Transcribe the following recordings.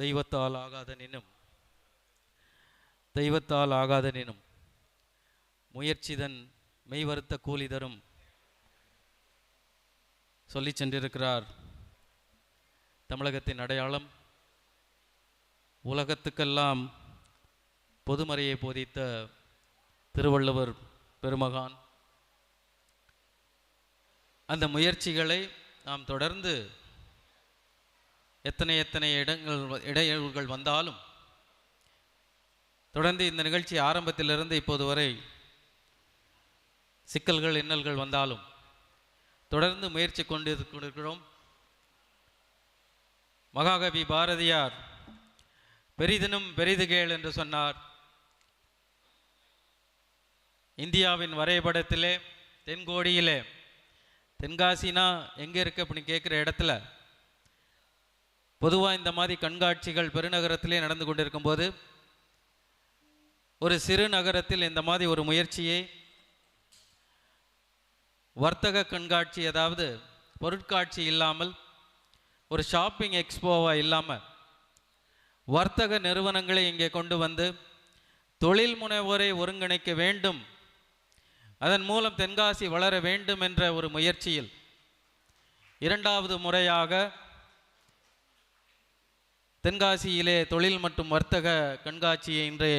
தெய்வத்தால் ஆகாதனினும் தெய்வத்தால் ஆகாதனினும் முயற்சிதன் மெய்வருத்த கூலி தரும் சொல்லி சென்றிருக்கிறார். தமிழகத்தின் அடையாளம், உலகத்துக்கெல்லாம் பொதுமறையை போதித்த திருவள்ளுவர் பெருமகான். அந்த முயற்சிகளை நாம் தொடர்ந்து எத்தனை இடையூறுகள் வந்தாலும் தொடர்ந்து இந்த நிகழ்ச்சி ஆரம்பத்திலிருந்து இப்போது வரை சிக்கல்கள் இன்னல்கள் வந்தாலும் தொடர்ந்து முயற்சி கொண்டிருக்கிறோம். மகாகவி பாரதியார் பெரிதினும் பெரிது கேள் என்று சொன்னார். இந்தியாவின் வரைபடத்திலே தென்கோடியிலே, தென்காசினா எங்கே இருக்கு அப்படின்னு கேட்குற இடத்துல பொதுவாக இந்த மாதிரி கண்காட்சிகள் பெருநகரத்திலே நடந்து கொண்டிருக்கும் போது ஒரு சிறு நகரத்தில் இந்த மாதிரி ஒரு முயற்சியை வர்த்தக கண்காட்சி, அதாவது பொருட்காட்சி இல்லாமல், ஒரு ஷாப்பிங் எக்ஸ்போவாக இல்லாமல் வர்த்தக நிறுவனங்களை இங்கே கொண்டு வந்து தொழில் முனைவோரை ஒருங்கிணைக்க வேண்டும், அதன் மூலம் தென்காசி வளர வேண்டும் என்ற ஒரு முயற்சியில் இரண்டாவது முறையாக தென்காசியிலே தொழில் மற்றும் வர்த்தக கண்காட்சியை இன்று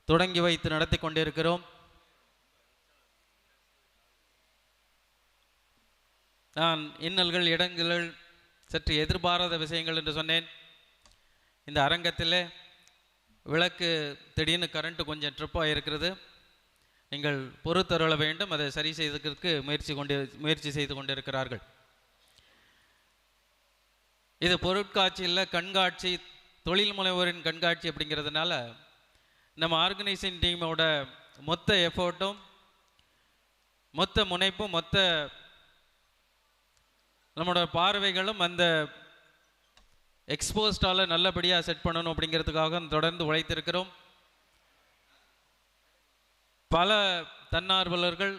தொடங்கி வைத்து நடத்தி கொண்டிருக்கிறோம். நான் இன்னல்கள் இடங்கள் சற்று எதிர்பாராத விஷயங்கள் என்று சொன்னேன். இந்த அரங்கத்தில் விளக்கு திடீர்னு கரண்ட்டு கொஞ்சம் ட்ரிப்பாக இருக்கிறது, நீங்கள் பொறுத்தருள வேண்டும். அதை சரி செய்வதற்கு முயற்சி செய்து கொண்டிருக்கிறார்கள். இது பொருட்காட்சி இல்லை, கண்காட்சி, தொழில் முனைவோரின் கண்காட்சி அப்படிங்கிறதுனால நம்ம ஆர்கனைசிங் டீமோட மொத்த எஃபோர்ட்டும், மொத்த முனைப்பும், மொத்த நம்மளோட பார்வைகளும் அந்த எக்ஸ்போஸ்டால் நல்லபடியாக செட் பண்ணணும் அப்படிங்கிறதுக்காக தொடர்ந்து உழைத்திருக்கிறோம். பல தன்னார்வலர்கள்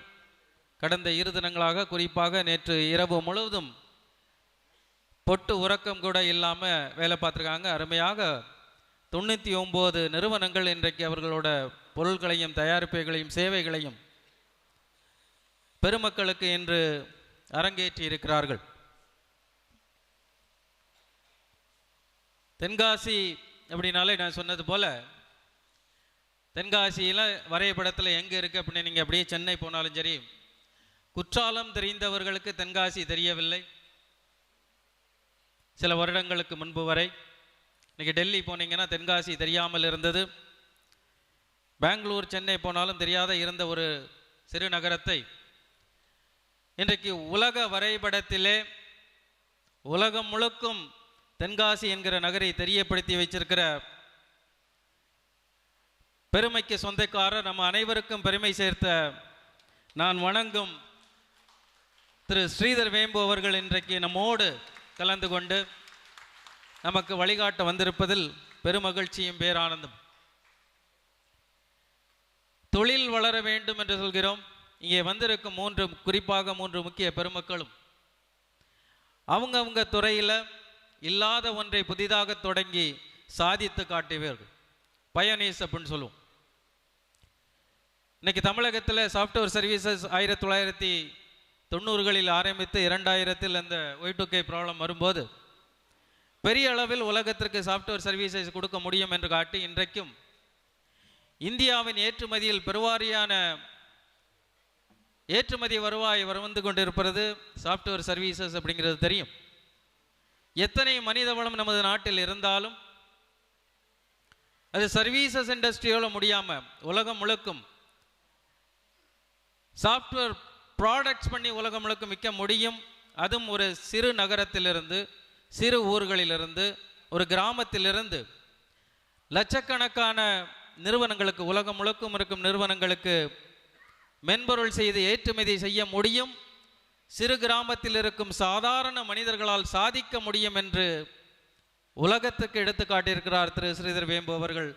கடந்த 2 தினங்களாக, குறிப்பாக நேற்று இரவு முழுவதும் பொட்டு உறக்கம் கூட இல்லாமல் வேலை பார்த்துருக்காங்க. அருமையாக 99 நிறுவனங்கள் இன்றைக்கு அவர்களோட பொருட்களையும் தயாரிப்புகளையும் சேவைகளையும் பெருமக்களுக்கு இன்று அரங்கேற்றி இருக்கிறார்கள். தென்காசி அப்படின்னாலே நான் சொன்னது போல தென்காசியில் வரைபடத்தில் எங்கே இருக்குது அப்படின்னு நீங்கள் அப்படியே சென்னை போனாலும் சரி, குற்றாலம் தெரிந்தவர்களுக்கு தென்காசி தெரியவில்லை. சில வருடங்களுக்கு முன்பு வரை இன்றைக்கி டெல்லி போனீங்கன்னா தென்காசி தெரியாமல் இருந்தது. பெங்களூர், சென்னை போனாலும் தெரியாத இருந்த ஒரு சிறு நகரத்தை இன்றைக்கு உலக வரைபடத்திலே உலகம் முழுக்கும் தென்காசி என்கிற நகரை தெரியப்படுத்தி வைச்சிருக்கிற பெருமைக்கு சொந்தக்காரர், நம்ம அனைவருக்கும் பெருமை சேர்த்த நான் வணங்கும் திரு ஸ்ரீதர் வேம்பு அவர்கள் இன்றைக்கு நம்மோடு கலந்து கொண்டு நமக்கு வழிகாட்ட வந்திருப்பதில் பெருமகிழ்ச்சியும் பேரானந்தம். தொழில் வளர வேண்டும் என்று சொல்கிறோம். இங்கே வந்திருக்கும் குறிப்பாக மூன்று முக்கிய பெருமக்களும் அவங்க துறையில் இல்லாத ஒன்றை புதிதாக தொடங்கி சாதித்து காட்டியவர்கள், பயனீஸ் அப்படின்னு சொல்லுவோம். இன்னைக்கு தமிழகத்தில் சாஃப்ட்வேர் சர்வீசஸ் 1990களில் ஆரம்பித்து 2000 அந்த Y2K ப்ராப்ளம் வரும்போது பெரிய அளவில் உலகத்திற்கு சாஃப்ட்வேர் சர்வீசஸ் கொடுக்க முடியும் என்று காட்டி இன்றைக்கும் இந்தியாவின் ஏற்றுமதியில் பெருவாரியான ஏற்றுமதி வருவாய் வந்து கொண்டிருப்பது சாஃப்ட்வேர் சர்வீசஸ் அப்படிங்கிறது தெரியும். எத்தனை மனித வளம் நமது நாட்டில் இருந்தாலும் அது சர்வீசஸ் இண்டஸ்ட்ரியோட முடியாமல் உலகம் முழுக்கும் சாஃப்ட்வேர் ப்ராடக்ட்ஸ் பண்ணி உலகம் முழுக்க விற்க முடியும். அதுவும் ஒரு சிறு நகரத்திலிருந்து, சிறு ஊர்களிலிருந்து, ஒரு கிராமத்திலிருந்து லட்சக்கணக்கான நிறுவனங்களுக்கு, உலகம் முழுக்கும் இருக்கும் நிறுவனங்களுக்கு மென்பொருள் செய்து ஏற்றுமதி செய்ய முடியும். சிறு கிராமத்தில் இருக்கும் சாதாரண மனிதர்களால் சாதிக்க முடியும் என்று உலகத்துக்கு எடுத்து காட்டியிருக்கிறார் திரு ஸ்ரீதர் வேம்பு அவர்கள்.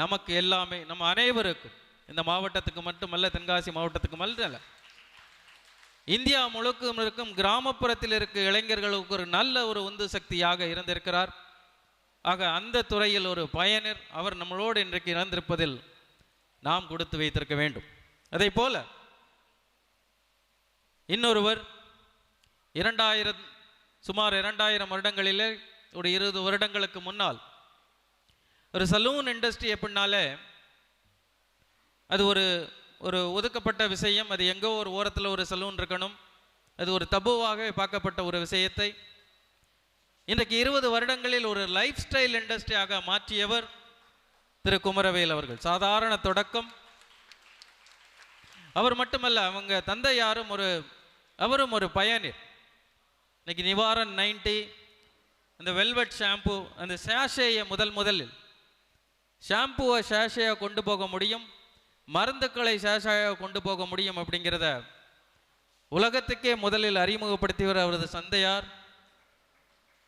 நமக்கு எல்லாமே, நம்ம அனைவருக்கும், இந்த மாவட்டத்துக்கு மட்டுமல்ல, தென்காசி மாவட்டத்துக்கு மட்டுமல்ல, இந்தியா முழுக்கும் இருக்கும் கிராமப்புறத்தில் இருக்க இளைஞர்களுக்கு ஒரு நல்ல ஒரு உந்து சக்தியாக இருந்திருக்கிறார். ஆக அந்த துறையில் ஒரு பயனர் அவர் நம்மளோடு இன்றைக்கு இறந்திருப்பதில் நாம் கொடுத்து வைத்திருக்க வேண்டும். அதே போல இன்னொருவர் சுமார் 2000 வருடங்களிலே ஒரு 20 வருடங்களுக்கு முன்னால் ஒரு சலூன் இண்டஸ்ட்ரி எப்படின்னாலே அது ஒரு ஒரு ஒதுக்கப்பட்ட விஷயம். அது எங்கோ ஒரு ஓரத்தில் ஒரு சலூன் இருக்கணும். அது ஒரு தபுவாக பார்க்கப்பட்ட ஒரு விஷயத்தை இன்றைக்கு 20 வருடங்களில் ஒரு லைஃப் ஸ்டைல் இண்டஸ்ட்ரியாக மாற்றியவர் திரு குமரவேல் அவர்கள். சாதாரண தொடக்கம். அவர் மட்டுமல்ல, அவங்க தந்தையாரும் அவரும் ஒரு பயனர். இன்னைக்கு நிவாரன் 90 அந்த வெல்வெட் ஷாம்பு, அந்த சேஷையை முதலில் ஷாம்புவை சேஷையை கொண்டு போக முடியும், மருந்துக்களை சேஷையாக கொண்டு போக முடியும் அப்படிங்கிறத உலகத்துக்கே முதலில் அறிமுகப்படுத்தியவர் அவரது தந்தையார்.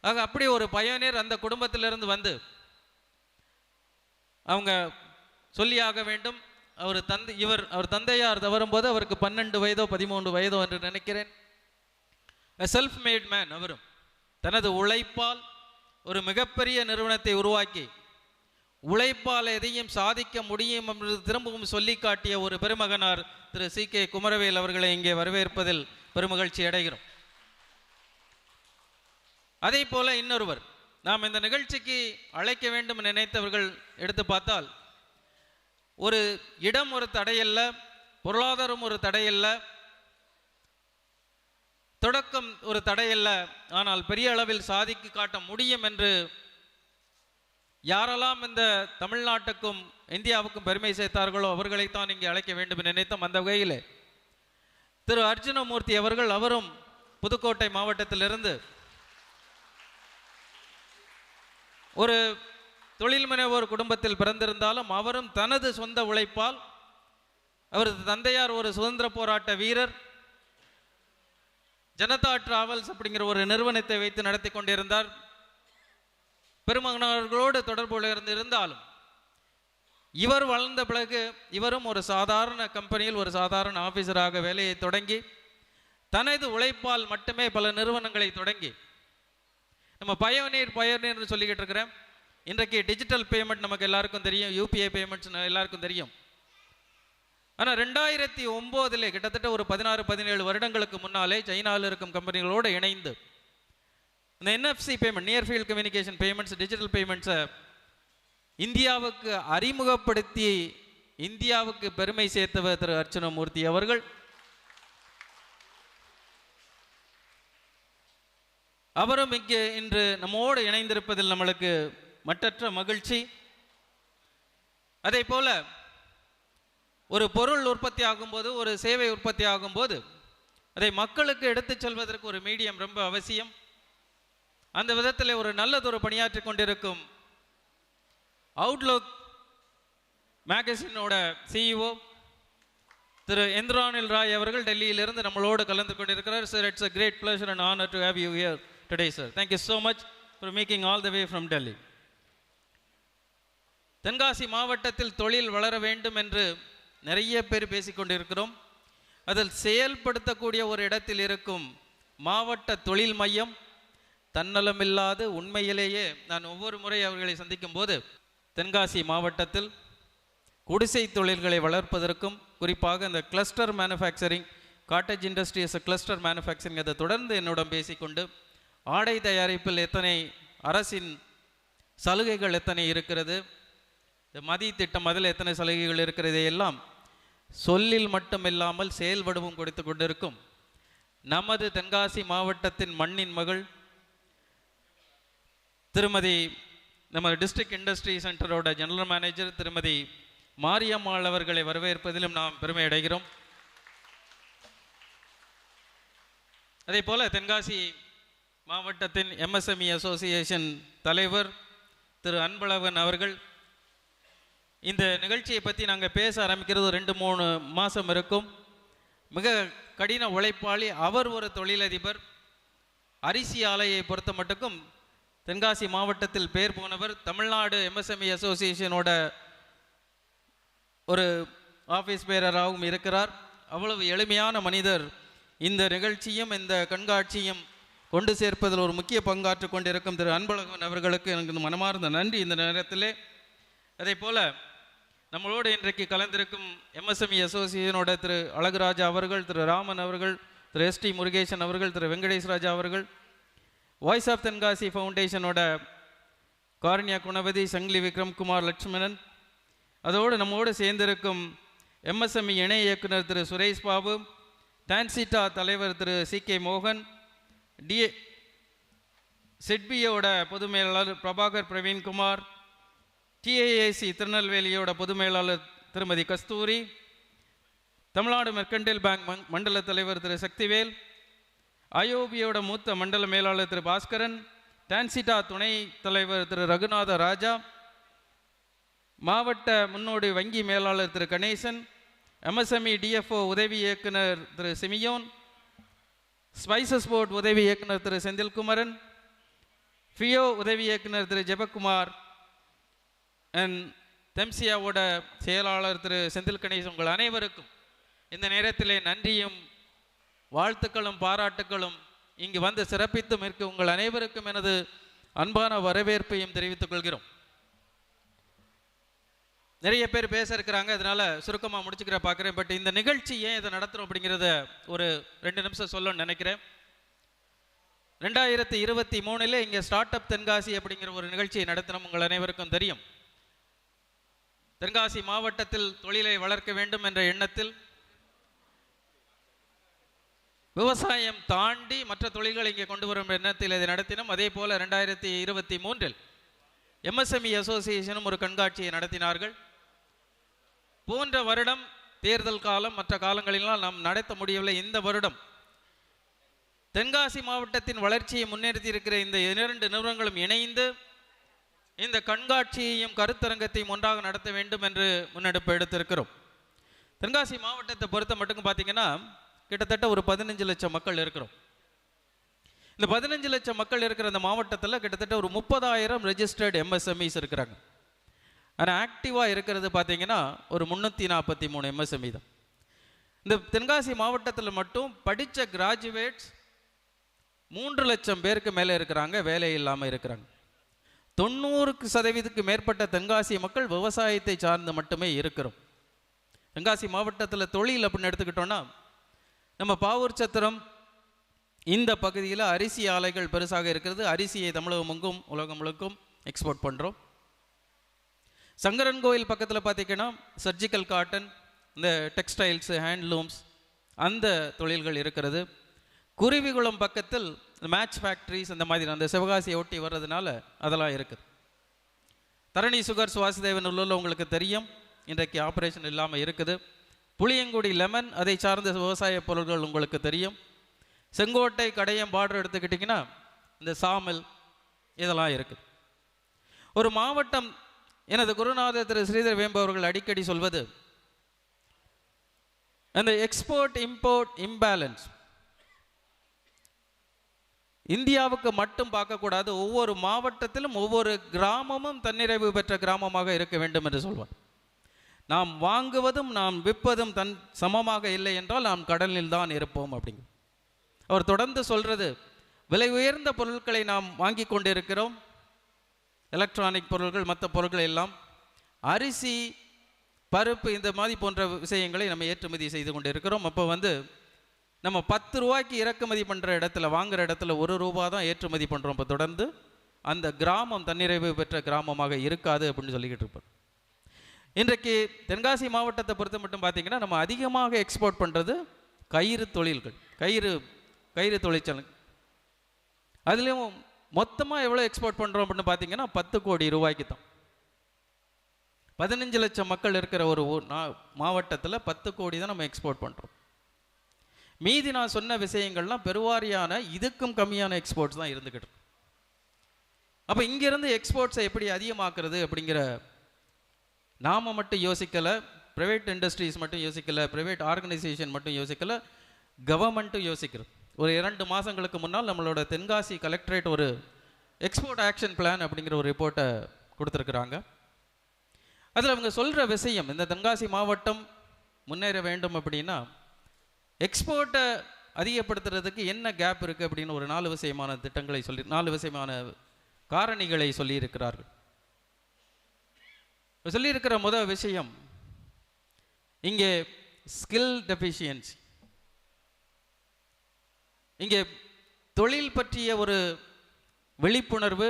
ஆக அப்படி ஒரு பயனர் அந்த குடும்பத்திலிருந்து வந்து அவங்க சொல்லியாக வேண்டும். அவர் தந்தையார் வரும்போது அவருக்கு 12 வயதோ 13 வயதோ என்று நினைக்கிறேன். Self mat man. அவரும் தனது உழைப்பால் ஒரு மிகப்பெரிய நிறுவனத்தை உருவாக்கி உழைப்பால் எதையும் சாதிக்க முடியும் என்று திரும்பவும் சொல்லி காட்டிய ஒரு பெருமகனார் திரு சி.கே. குமரவேல் அவர்களை இங்கே வரவேற்பதில் பெருமகிழ்ச்சி அடைகிறோம். அதே போல இன்னொருவர் நாம் இந்த நிகழ்ச்சிக்கு அழைக்க வேண்டும் நினைத்தவர்கள் எடுத்து பார்த்தால், ஒரு இடம் ஒரு தடையல்ல, பொருளாதாரம் ஒரு தடையல்ல, தொடக்கம் ஒரு தடையல்ல, ஆனால் பெரிய அளவில் சாதிக்க காட்ட முடியும் என்று யாரெல்லாம் இந்த தமிழ்நாட்டுக்கும் இந்தியாவுக்கும் பெருமை சேர்த்தார்களோ அவர்களைத்தான் இங்கே அழைக்க வேண்டும் நினைத்தோம். அந்த வகையில் திரு அர்ஜுனமூர்த்தி அவர்கள், அவரும் புதுக்கோட்டை மாவட்டத்திலிருந்து ஒரு தொழில் முனைவோர் குடும்பத்தில் பிறந்திருந்தாலும் அவரும் தனது சொந்த உழைப்பால், அவரது தந்தையார் ஒரு சுதந்திர போராட்ட வீரர், ஜனதா டிராவல்ஸ் அப்படிங்கிற ஒரு நிறுவனத்தை வைத்து நடத்தி கொண்டிருந்தார். பெருமகனார்களோடு தொடர்பு இருந்தாலும் இவர் வளர்ந்த பிறகு இவரும் ஒரு சாதாரண கம்பெனியில் ஒரு சாதாரண ஆபீசராக வேலையை தொடங்கி தனது உழைப்பால் மட்டுமே பல நிறுவனங்களை தொடங்கி நம்ம பயனியர் சொல்லிக்கிட்டு இருக்கிறேன். இன்றைக்கு டிஜிட்டல் பேமெண்ட் நமக்கு எல்லாருக்கும் தெரியும், யூபிஐ பேமெண்ட்ஸ் எல்லாருக்கும் தெரியும். ஆனால் 2009 கிட்டத்தட்ட ஒரு 16-17 வருடங்களுக்கு முன்னாலே சைனாவில் இருக்கும் கம்பெனிகளோடு இணைந்து இந்த NFC payment, near field communication payments, digital பேமெண்ட்ஸை இந்தியாவுக்கு அறிமுகப்படுத்தி இந்தியாவுக்கு பெருமை சேர்த்தவர் திரு அர்ச்சுனமூர்த்தி அவர்கள். அவரும் இங்கே இன்று நம்மோடு இணைந்திருப்பதில் நம்மளுக்கு மற்றற்ற மகிழ்ச்சி. அதே போல ஒரு பொருள் உற்பத்தி ஆகும்போது, ஒரு சேவை உற்பத்தி ஆகும்போது அதை மக்களுக்கு எடுத்துச் செல்வதற்கு ஒரு மீடியம் ரொம்ப அவசியம். அந்த விதத்தில் ஒரு நல்லதொரு பணியாற்றி கொண்டிருக்கும் அவுட்லுக் மேகசினோட CEO திரு இந்திரானில் ராய் அவர்கள் டெல்லியிலிருந்து நம்மளோடு கலந்து கொண்டிருக்கிறார். Sir, it's a great pleasure and honor to have you here today, sir. Thank you so much for making all the way from Delhi. Tenkasi மாவட்டத்தில் தொழில் வளர வேண்டும் என்று நிறைய பேர் பேசிக்கொண்டிருக்கிறோம். அதில் செயல்படுத்தக்கூடிய ஒரு இடத்தில் இருக்கும் மாவட்ட தொழில் மையம் தன்னலமில்லாது, உண்மையிலேயே நான் ஒவ்வொரு முறை அவர்களை சந்திக்கும் போது தென்காசி மாவட்டத்தில் குடிசை தொழில்களை வளர்ப்பதற்கும், குறிப்பாக இந்த cluster manufacturing, cottage industries cluster manufacturing, அதை தொடர்ந்து என்னுடன் பேசிக்கொண்டு ஆடை தயாரிப்பில் எத்தனை அரசின் சலுகைகள் எத்தனை இருக்கிறது, இந்த மதி திட்டம் அதில் எத்தனை சலுகைகள் இருக்கிறது, எல்லாம் சொல்லில் மட்டும் இல்லாமல் செயல்படவும் கொடுத்து கொண்டிருக்கும் நமது தென்காசி மாவட்டத்தின் மண்ணின் மகள் திருமதி நம்ம டிஸ்ட்ரிக்ட் இண்டஸ்ட்ரி சென்டரோட ஜெனரல் மேனேஜர் திருமதி மாரியம்மாள் அவர்களை வரவேற்பதிலும் நாம் பெருமை அடைகிறோம். அதே போல தென்காசி மாவட்டத்தின் MSME அசோசியேஷன் தலைவர் திரு அன்பழகன் அவர்கள், இந்த நிகழ்ச்சியை பற்றி நாங்கள் பேச ஆரம்பிக்கிறது 2-3 மாதம் இருக்கும். மிக கடின உழைப்பாளி அவர், ஒரு தொழிலதிபர். அரிசி ஆலையை பொறுத்த மட்டுக்கும் தென்காசி மாவட்டத்தில் பேர் போனவர். தமிழ்நாடு MSME அசோசியேஷனோட ஒரு ஆஃபீஸ் பேரராகவும் இருக்கிறார். அவ்வளவு எளிமையான மனிதர். இந்த நிகழ்ச்சியும் இந்த கண்காட்சியும் கொண்டு சேர்ப்பதில் ஒரு முக்கிய பங்காற்று கொண்டிருக்கும் திரு அன்பழகன் அவர்களுக்கு எனக்கு மனமார்ந்த நன்றி இந்த நேரத்திலே. அதே போல் நம்மளோடு இன்றைக்கு கலந்திருக்கும் எம்எஸ்எம்இ அசோசியேஷனோட திரு அழகுராஜா அவர்கள், திரு ராமன் அவர்கள், திரு எஸ்டி முருகேசன் அவர்கள், திரு வெங்கடேஷ் ராஜா அவர்கள், வாய்ஸ் ஆஃப் தென்காசி ஃபவுண்டேஷனோட காரண்யா குணபதி, சங்கிலி விக்ரம்குமார் லட்சுமணன், அதோடு நம்மோடு சேர்ந்திருக்கும் எம்எஸ்எம்இ இணை இயக்குனர் திரு சுரேஷ் பாபு, டான்சிட்டா தலைவர் திரு சி.கே. மோகன், சிட்பியோட பொது மேலாளர் பிரபாகர் பிரவீன்குமார், டிஏஏசி திருநெல்வேலியோட பொது மேலாளர் திருமதி கஸ்தூரி, தமிழ்நாடு மெர்கண்டைல் பேங்க் மண்டல தலைவர் திரு சக்திவேல், ஐஓபியோட மூத்த மண்டல மேலாளர் திரு பாஸ்கரன், டான்சிட்டா துணை தலைவர் திரு ரகுநாத ராஜா, மாவட்ட முன்னோடி வங்கி மேலாளர் திரு கணேசன், எம்எஸ்எம்இ டிஎஃப்ஓ உதவி இயக்குனர் திரு சிமியோன், ஸ்பைசஸ் போர்ட் உதவி இயக்குனர் திரு செந்தில்குமரன், ஃபியோ உதவி இயக்குனர் திரு ஜெபக்குமார் அண்ட் தெம்சியாவோட செயலாளர் திரு செந்தில் கணேசன், உங்கள் அனைவருக்கும் இந்த நேரத்திலே நன்றியும் வாழ்த்துக்களும் பாராட்டுக்களும் இங்கு வந்து சிறப்பித்தும் இருக்க உங்கள் அனைவருக்கும் எனது அன்பான வரவேற்பையும் தெரிவித்துக் கொள்கிறோம். நிறைய பேர் பேச இருக்கிறாங்க, அதனால சுருக்கமாக முடிச்சுக்கிற பார்க்குறேன். பட் இந்த நிகழ்ச்சி ஏன் இதை நடத்துகிறோம் அப்படிங்கிறத ஒரு 2 நிமிஷம் சொல்லணும்னு நினைக்கிறேன். 2023 இங்கே ஸ்டார்ட் அப் தென்காசி அப்படிங்கிற ஒரு நிகழ்ச்சியை நடத்தினோம். உங்கள் அனைவருக்கும் தெரியும். தென்காசி மாவட்டத்தில் தொழிலை வளர்க்க வேண்டும் என்ற எண்ணத்தில் விவசாயம் தாண்டி மற்ற தொழில்களை இங்கே கொண்டு வரும் எண்ணத்தில் இதை நடத்தினோம். அதே போல் 2023 எம்எஸ்எம்இ அசோசியேஷனும் ஒரு கண்காட்சியை நடத்தினார்கள். போன்ற வருடம் தேர்தல் காலம் மற்ற காலங்களிலாம் நாம் நடத்த முடியவில்லை. இந்த வருடம் தென்காசி மாவட்டத்தின் வளர்ச்சியை முன்னேற்றி இருக்கிற இந்த 2 நிறுவனங்களும் இணைந்து இந்த கண்காட்சியையும் கருத்தரங்கத்தையும் ஒன்றாக நடத்த வேண்டும் என்று முன்னெடுப்பு எடுத்திருக்கிறோம். தென்காசி மாவட்டத்தை பொறுத்த மட்டும் பார்த்தீங்கன்னா கிட்டத்தட்ட ஒரு 15 லட்சம் மக்கள் இருக்கிறோம். இந்த 15 லட்சம் மக்கள் இருக்கிற அந்த மாவட்டத்தில் கிட்டத்தட்ட ஒரு 30,000 ரெஜிஸ்டர்டு எம்எஸ்எம்இஸ் இருக்கிறாங்க. ஆனால் ஆக்டிவாக இருக்கிறது பார்த்தீங்கன்னா ஒரு 343 எம்எஸ்எம்இ தான். இந்த தென்காசி மாவட்டத்தில் மட்டும் படித்த கிராஜுவேட்ஸ் 3 லட்சம் பேருக்கு மேலே இருக்கிறாங்க, வேலை இல்லாமல் இருக்கிறாங்க. 90% மேற்பட்ட தென்காசி மக்கள் விவசாயத்தை சார்ந்து மட்டுமே இருக்கிறோம். தென்காசி மாவட்டத்தில் தொழில் அப்படின்னு எடுத்துக்கிட்டோன்னா நம்ம பாவூர் சத்திரம் இந்த பகுதியில் அரிசி ஆலைகள் பெருசாக இருக்கிறது. அரிசியை தமிழகம் எங்கும் உலகம் முழுக்கும் எக்ஸ்போர்ட் பண்ணுறோம். சங்கரன் கோயில் பக்கத்தில் பார்த்திங்கன்னா சர்ஜிக்கல் காட்டன், இந்த டெக்ஸ்டைல்ஸு, ஹேண்ட்லூம்ஸ் அந்த தொழில்கள் இருக்கிறது. குருவிகுளம் பக்கத்தில் மேட்ச் ஃபேக்ட்ரிஸ் அந்த மாதிரி அந்த சிவகாசியை ஒட்டி வர்றதுனால அதெல்லாம் இருக்குது. தரணி சுகர்ஸ் வாசுதேவன் உள்ள உங்களுக்கு தெரியும், இன்றைக்கு ஆப்ரேஷன் இல்லாமல் இருக்குது. புளியங்குடி லெமன் அதை சார்ந்த விவசாய பொருட்கள் உங்களுக்கு தெரியும். செங்கோட்டை கடையம் பார்டர் எடுத்துக்கிட்டிங்கன்னா இந்த சாமல் இதெல்லாம் இருக்குது. ஒரு மாவட்டம், எனது குருநாதர் திரு ஸ்ரீதர் வேம்பு அவர்கள் அடிக்கடி சொல்வது, அந்த எக்ஸ்போர்ட் இம்போர்ட் இம்பேலன்ஸ் இந்தியாவுக்கு மட்டும் பார்க்கக்கூடாது, ஒவ்வொரு மாவட்டத்திலும் ஒவ்வொரு கிராமமும் தன்னிறைவு பெற்ற கிராமமாக இருக்க வேண்டும் என்று சொல்வார். நாம் வாங்குவதும் நாம் விற்பதும் சமமாக இல்லை என்றால் நாம் கடலில் தான் இருப்போம் அப்படிங்க. அவர் தொடர்ந்து சொல்றது, விலை உயர்ந்த பொருட்களை நாம் வாங்கி கொண்டிருக்கிறோம், எலக்ட்ரானிக் பொருட்கள் மற்ற பொருட்கள் எல்லாம், அரிசி பருப்பு இந்த மாதிரி போன்ற விஷயங்களை நம்ம ஏற்றுமதி செய்து கொண்டு இருக்கிறோம். அப்போ நம்ம 10 ரூபாய்க்கு இறக்குமதி பண்ணுற இடத்துல வாங்குகிற இடத்துல 1 ரூபா தான் ஏற்றுமதி பண்ணுறோம். இப்போ தொடர்ந்து அந்த கிராமம் தன்னிறைவு பெற்ற கிராமமாக இருக்காது அப்படின்னு சொல்லிக்கிட்டு இருப்பார். இன்றைக்கு தென்காசி மாவட்டத்தை பொறுத்த மட்டும் பார்த்திங்கன்னா நம்ம அதிகமாக எக்ஸ்போர்ட் பண்ணுறது கயிறு தொழில்கள், கயிறு தொழிற்சாலை. அதுலேயும் மொத்தமாக எவ்வளோ எக்ஸ்போர்ட் பண்ணுறோம் அப்படின்னு பார்த்தீங்கன்னா 10 கோடி ரூபாய்க்கு தான். 15 லட்சம் மக்கள் இருக்கிற ஒரு மாவட்டத்தில் 10 கோடி தான் நம்ம எக்ஸ்போர்ட் பண்ணுறோம். மீதி நான் சொன்ன விஷயங்கள்லாம் பெருவாரியான இதுக்கும் கம்மியான எக்ஸ்போர்ட்ஸ் தான் இருந்துக்கிட்டு. அப்போ இங்கேருந்து எக்ஸ்போர்ட்ஸை எப்படி அதிகமாக்குறது அப்படிங்கிற நாம் மட்டும் யோசிக்கலை, ப்ரைவேட் இண்டஸ்ட்ரீஸ் மட்டும் யோசிக்கலை, ப்ரைவேட் ஆர்கனைசேஷன் மட்டும் யோசிக்கலை, கவர்மெண்ட்டும் யோசிக்கிறோம். ஒரு 2 மாதங்களுக்கு முன்னால் நம்மளோட தென்காசி கலெக்டரேட் ஒரு எக்ஸ்போர்ட் ஆக்ஷன் பிளான் அப்படிங்கிற ஒரு ரிப்போர்ட்டை கொடுத்துருக்குறாங்க. அதில் அவங்க சொல்கிற விஷயம், இந்த தென்காசி மாவட்டம் முன்னேற வேண்டும் அப்படின்னா எக்ஸ்போர்ட்டை அதிகப்படுத்துறதுக்கு என்ன கேப் இருக்குது அப்படின்னு ஒரு 4 விஷயமான திட்டங்களை 4 விஷயமான காரணிகளை சொல்லியிருக்கிறார்கள். சொல்லியிருக்கிற முதல் விஷயம் இங்கே ஸ்கில் டெஃபிஷியன்சி. இங்கே தொழில் பற்றிய ஒரு விழிப்புணர்வு,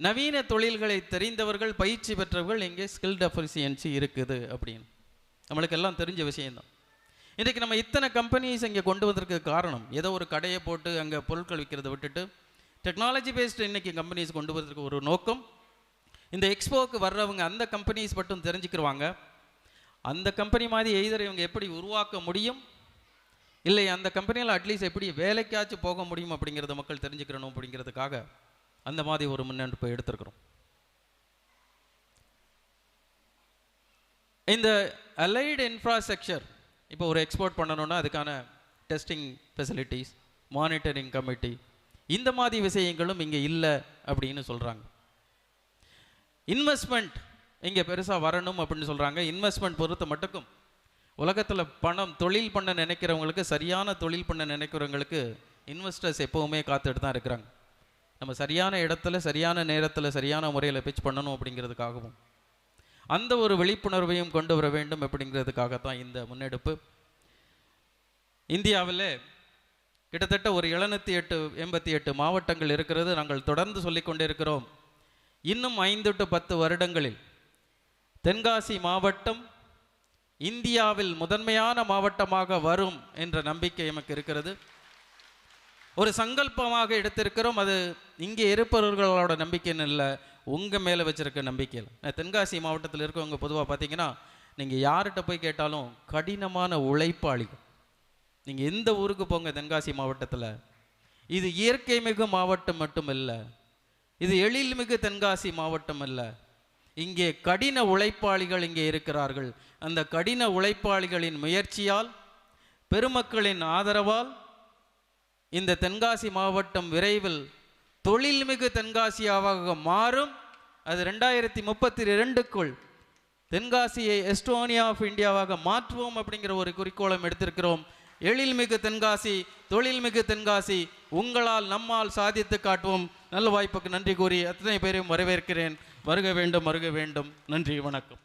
நவீன தொழில்களை தெரிந்தவர்கள், பயிற்சி பெற்றவர்கள் இங்கே ஸ்கில் டெஃபிஷியன்சி இருக்குது அப்படின்னு நம்மளுக்கு எல்லாம் தெரிஞ்ச விஷயம்தான். இன்றைக்கு நம்ம இத்தனை கம்பெனிஸ் இங்கே கொண்டு வந்ததற்கு காரணம், ஏதோ ஒரு கடையை போட்டு அங்கே பொருட்கள் விற்கிறத விட்டுட்டு டெக்னாலஜி பேஸ்டு இன்றைக்கி கம்பெனிஸ் கொண்டு வரதுக்கு ஒரு நோக்கம். இந்த எக்ஸ்போவுக்கு வர்றவங்க அந்த கம்பெனிஸ் மட்டும் தெரிஞ்சுக்கிடுவாங்க. அந்த கம்பெனி மாதிரி எய்தர் இவங்க எப்படி உருவாக்க முடியும், இல்லை அந்த கம்பெனியில் அட்லீஸ்ட் எப்படி வேலைக்காச்சும் போக முடியும் அப்படிங்கிறத மக்கள் தெரிஞ்சுக்கிறணும் அப்படிங்கிறதுக்காக அந்த மாதிரி ஒரு முன்னெடுப்பை எடுத்திருக்கிறோம். இந்த அலைடு இன்ஃப்ராஸ்ட்ரக்சர் இப்போ ஒரு எக்ஸ்போர்ட் பண்ணணும்னா அதுக்கான டெஸ்டிங் ஃபெசிலிட்டிஸ், மானிட்டரிங் கமிட்டி, இந்த மாதிரி விஷயங்களும் இங்கே இல்லை அப்படின்னு சொல்கிறாங்க. இன்வெஸ்ட்மெண்ட் இங்கே பெருசாக வரணும் அப்படின்னு சொல்கிறாங்க. இன்வெஸ்ட்மெண்ட் பொறுத்த மட்டுக்கும் உலகத்தில் தொழில் பண்ண நினைக்கிறவங்களுக்கு, சரியான தொழில் பண்ண நினைக்கிறவங்களுக்கு இன்வெஸ்டர்ஸ் எப்போவுமே காத்துட்டு தான் இருக்கிறாங்க. நம்ம சரியான இடத்துல சரியான நேரத்தில் சரியான முறையில் பிச் பண்ணணும் அப்படிங்கிறதுக்காகவும் அந்த ஒரு விழிப்புணர்வையும் கொண்டு வர வேண்டும் அப்படிங்கிறதுக்காகத்தான் இந்த முன்னெடுப்பு. இந்தியாவில் கிட்டத்தட்ட ஒரு 788 மாவட்டங்கள் இருக்கிறது. நாங்கள் தொடர்ந்து சொல்லிக்கொண்டே இருக்கிறோம், இன்னும் 5 to 10 வருடங்களில் தென்காசி மாவட்டம் இந்தியாவில் முதன்மையான மாவட்டமாக வரும் என்ற நம்பிக்கை எமக்கு இருக்கிறது. ஒரு சங்கல்பமாக எடுத்திருக்கிறோம். அது இங்கே இருப்பவர்களோட நம்பிக்கைன்னு இல்லை, உங்கள் மேலே வச்சிருக்க நம்பிக்கையில். தென்காசி மாவட்டத்தில் இருக்கவங்க பொதுவாக பார்த்தீங்கன்னா, நீங்கள் யார்கிட்ட போய் கேட்டாலும் கடினமான உழைப்பாளிகள். நீங்கள் எந்த ஊருக்கு போங்க தென்காசி மாவட்டத்தில், இது இயற்கை மிகு மாவட்டம் மட்டும் இல்லை, இது எழில்மிகு தென்காசி மாவட்டம் இல்லை, இங்கே கடின உழைப்பாளிகள் இங்கே இருக்கிறார்கள். அந்த கடின உழைப்பாளிகளின் முயற்சியால், பெருமக்களின் ஆதரவால் இந்த தென்காசி மாவட்டம் விரைவில் தொழில்மிகு தென்காசியாக மாறும். அது 2032க்குள் தென்காசியை எஸ்டோனியா ஆஃப் இந்தியாவாக மாற்றுவோம் அப்படிங்கிற ஒரு குறிக்கோளம் எடுத்திருக்கிறோம். எழில்மிகு தென்காசி, தொழில்மிகு தென்காசி, உங்களால் நம்மால் சாதித்து காட்டுவோம். நல்ல வாய்ப்புக்கு நன்றி கூறி அத்தனை பேரையும் வரவேற்கிறேன். வருக வேண்டும், வருக வேண்டும். நன்றி, வணக்கம்.